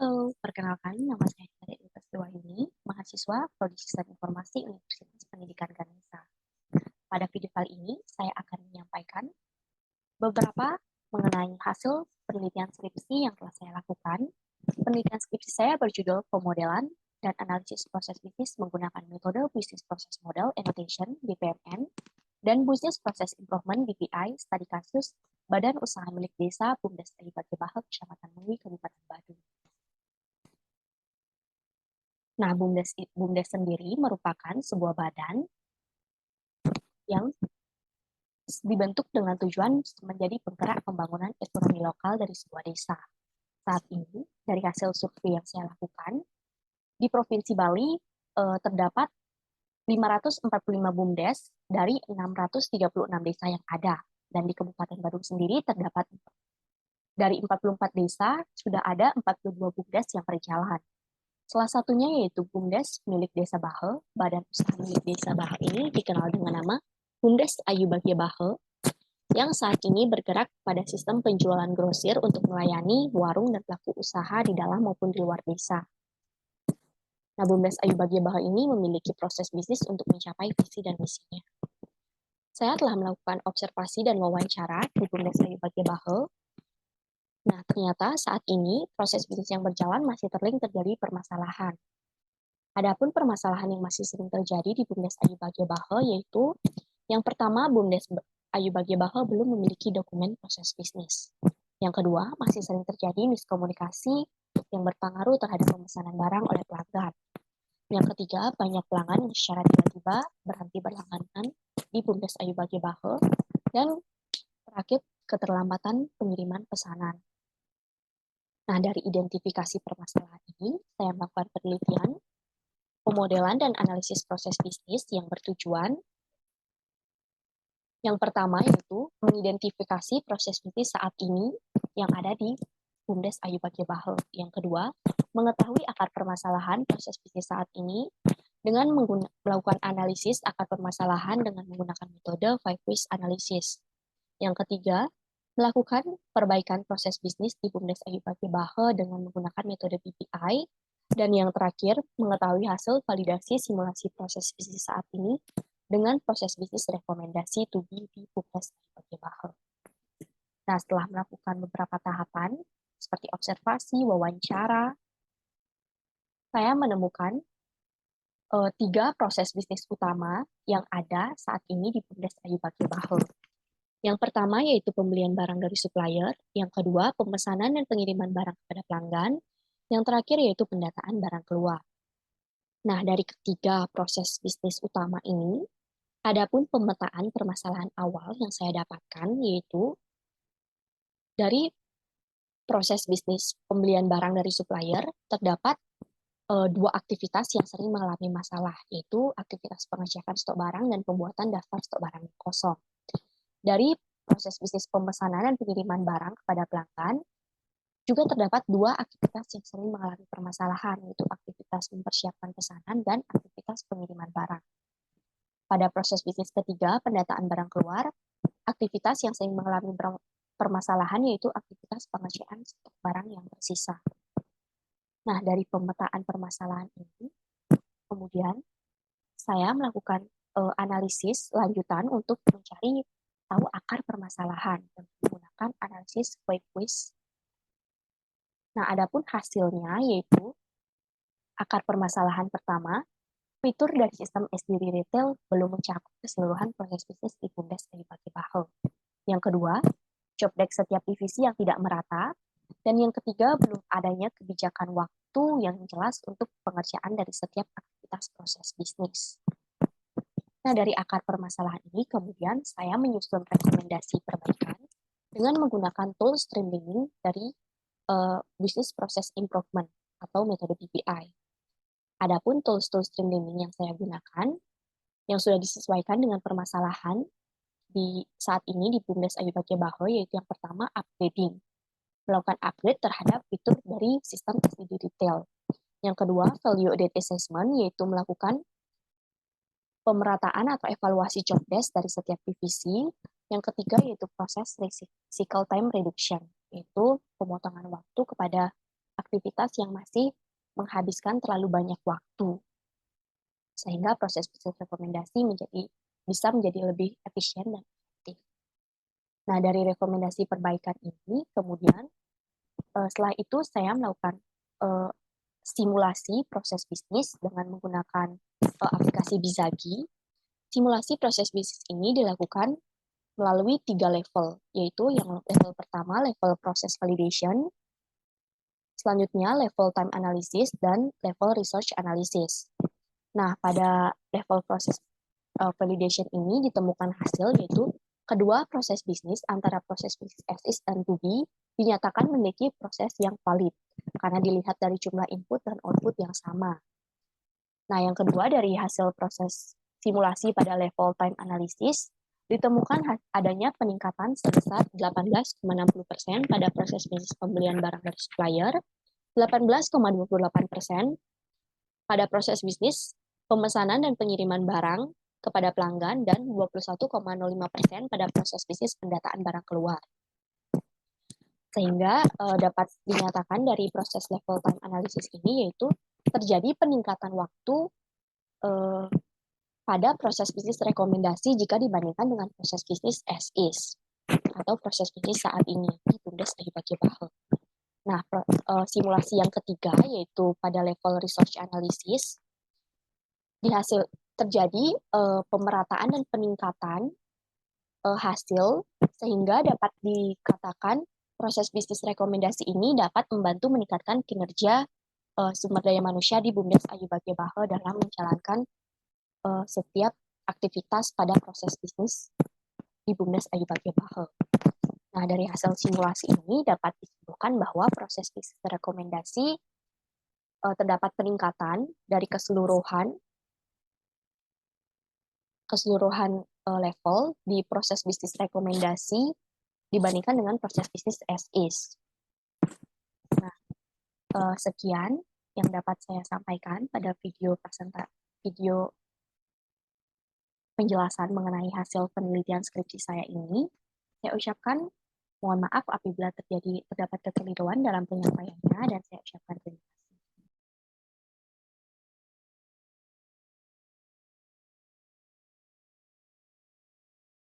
Halo, perkenalkan nama saya Dari Lukas ini, mahasiswa Prodi Sistem Informasi Universitas Pendidikan Ganesha. Pada video kali ini, saya akan menyampaikan beberapa mengenai hasil penelitian skripsi yang telah saya lakukan. Penelitian skripsi saya berjudul Pemodelan dan Analisis Proses Bisnis menggunakan metode Business Process Model Annotation (BPMN) dan Business Process Improvement (BPI) studi kasus Badan Usaha Milik Desa Bumdes Kalibage Bahe, Kecamatan Mengwi, Kabupaten Badung. Nah, BUMDes sendiri merupakan sebuah badan yang dibentuk dengan tujuan menjadi penggerak pembangunan ekonomi lokal dari sebuah desa. Saat ini, dari hasil survei yang saya lakukan, di Provinsi Bali terdapat 545 BUMDes dari 636 desa yang ada. Dan di Kabupaten Badung sendiri terdapat dari 44 desa, sudah ada 42 BUMDes yang berjalan. Salah satunya yaitu BUMDes milik Desa Bahe. Badan usaha milik Desa Bahe ini dikenal dengan nama BUMDes Ayu Bagya Bahe, yang saat ini bergerak pada sistem penjualan grosir untuk melayani warung dan pelaku usaha di dalam maupun di luar desa. Nah, BUMDes Ayu Bagya Bahe ini memiliki proses bisnis untuk mencapai visi dan misinya. Saya telah melakukan observasi dan wawancara di BUMDes Ayu Bagya Bahe. Nah, ternyata saat ini proses bisnis yang berjalan masih terjadi permasalahan. Adapun permasalahan yang masih sering terjadi di BUMDes Ayu Bagya Bahe yaitu yang pertama, BUMDes Ayu Bagya Bahe belum memiliki dokumen proses bisnis. Yang kedua, masih sering terjadi miskomunikasi yang berpengaruh terhadap pemesanan barang oleh pelanggan. Yang ketiga, banyak pelanggan yang secara tiba-tiba berhenti berlangganan di BUMDes Ayu Bagya Bahe. Dan terakhir, keterlambatan pengiriman pesanan. Nah, dari identifikasi permasalahan ini, saya melakukan penelitian, pemodelan dan analisis proses bisnis yang bertujuan yang pertama yaitu mengidentifikasi proses bisnis saat ini yang ada di BUMDes Ayu Bagya Bahe. Yang kedua, mengetahui akar permasalahan proses bisnis saat ini dengan melakukan analisis akar permasalahan dengan menggunakan metode Five Ways Analysis. Yang ketiga, melakukan perbaikan proses bisnis di BUMDes Ayu Bagya Bahe dengan menggunakan metode BPI. Dan yang terakhir, mengetahui hasil validasi simulasi proses bisnis saat ini dengan proses bisnis rekomendasi to be di BUMDes Ayu Bagya Bahe. Nah, setelah melakukan beberapa tahapan, seperti observasi, wawancara, saya menemukan 3 proses bisnis utama yang ada saat ini di BUMDes Ayu Bagya Bahe. Yang pertama yaitu pembelian barang dari supplier, yang kedua pemesanan dan pengiriman barang kepada pelanggan, yang terakhir yaitu pendataan barang keluar. Nah, dari ketiga proses bisnis utama ini, adapun pemetaan permasalahan awal yang saya dapatkan yaitu dari proses bisnis pembelian barang dari supplier terdapat 2 aktivitas yang sering mengalami masalah, yaitu aktivitas pengecekan stok barang dan pembuatan daftar stok barang yang kosong. Dari proses bisnis pemesanan dan pengiriman barang kepada pelanggan, juga terdapat 2 aktivitas yang sering mengalami permasalahan, yaitu aktivitas mempersiapkan pesanan dan aktivitas pengiriman barang. Pada proses bisnis ketiga, pendataan barang keluar, aktivitas yang sering mengalami permasalahan yaitu aktivitas pengecekan stok barang yang tersisa. Nah, dari pemetaan permasalahan ini, kemudian saya melakukan analisis lanjutan untuk mencari tahu akar permasalahan dan menggunakan analisis quick quiz. Nah, adapun hasilnya yaitu akar permasalahan pertama, fitur dari sistem SDD retail belum mencakup keseluruhan proses bisnis di BUMDes Ayu Bagya Bahe. Yang kedua, job desk setiap divisi yang tidak merata. Dan yang ketiga, belum adanya kebijakan waktu yang jelas untuk pengerjaan dari setiap aktivitas proses bisnis. Nah, dari akar permasalahan ini, kemudian saya menyusun rekomendasi perbaikan dengan menggunakan tool streamlining dari Business Process Improvement atau metode BPI. Adapun tools streamlining yang saya gunakan, yang sudah disesuaikan dengan permasalahan di saat ini di BUMDes Ayu Bagya Bahe, yaitu yang pertama upgrading, melakukan upgrade terhadap fitur dari sistem SDD retail. Yang kedua, value added assessment, yaitu melakukan pemerataan atau evaluasi job desk dari setiap divisi. Yang ketiga yaitu proses cycle time reduction, yaitu pemotongan waktu kepada aktivitas yang masih menghabiskan terlalu banyak waktu, sehingga proses bisnis rekomendasi bisa menjadi lebih efisien dan efektif. Nah, dari rekomendasi perbaikan ini, kemudian setelah itu saya melakukan uh, simulasi proses bisnis dengan menggunakan aplikasi Bizagi. Simulasi proses bisnis ini dilakukan melalui 3 level, yaitu yang level pertama, level proses validation, selanjutnya level time analysis, dan level research analysis. Nah, pada level proses validation ini ditemukan hasil, yaitu kedua proses bisnis antara proses bisnis as is dan to be dinyatakan memiliki proses yang valid, karena dilihat dari jumlah input dan output yang sama. Nah, yang kedua dari hasil proses simulasi pada level time analysis, ditemukan adanya peningkatan sebesar 18,60% pada proses bisnis pembelian barang dari supplier, 18,28% pada proses bisnis pemesanan dan pengiriman barang kepada pelanggan, dan 21,05% pada proses bisnis pendataan barang keluar. Sehingga dapat dinyatakan dari proses level time analysis ini yaitu terjadi peningkatan waktu pada proses bisnis rekomendasi jika dibandingkan dengan proses bisnis as is atau proses bisnis saat ini di BUMDes Ayubagia Bahe. Nah, simulasi yang ketiga yaitu pada level research analysis terjadi pemerataan dan peningkatan hasil sehingga dapat dikatakan proses bisnis rekomendasi ini dapat membantu meningkatkan kinerja sumber daya manusia di BUMDes Ayubagia Bahe dalam menjalankan setiap aktivitas pada proses bisnis di BUMDes Ayubagia Bahe. Nah, dari hasil simulasi ini dapat disimpulkan bahwa proses bisnis rekomendasi terdapat peningkatan dari keseluruhan level di proses bisnis rekomendasi dibandingkan dengan proses bisnis as is. Nah, sekian yang dapat saya sampaikan pada video penjelasan mengenai hasil penelitian skripsi saya ini. Saya ucapkan mohon maaf apabila terdapat kekeliruan dalam penyampaiannya, dan saya ucapkan terima kasih.